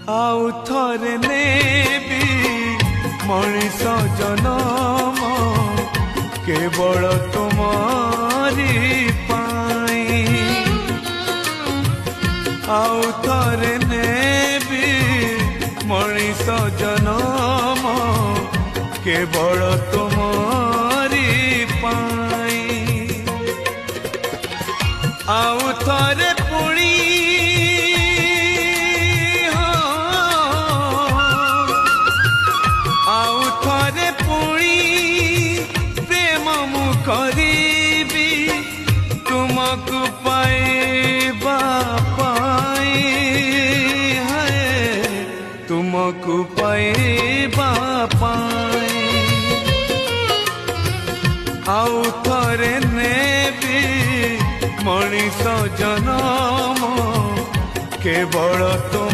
आउ थरे नेबी मनीष जनम केवल तुमारी पाई आउ थरे नेबी मनीष जनम केवल तुमारी पाई आउ थरे पुणी आउ थरे पुणी प्रेम मु करीबी तुमको पाइबा पाई है तुमको पाइबा पाई आउ थरे नेबी मनीष जनम केवल तुम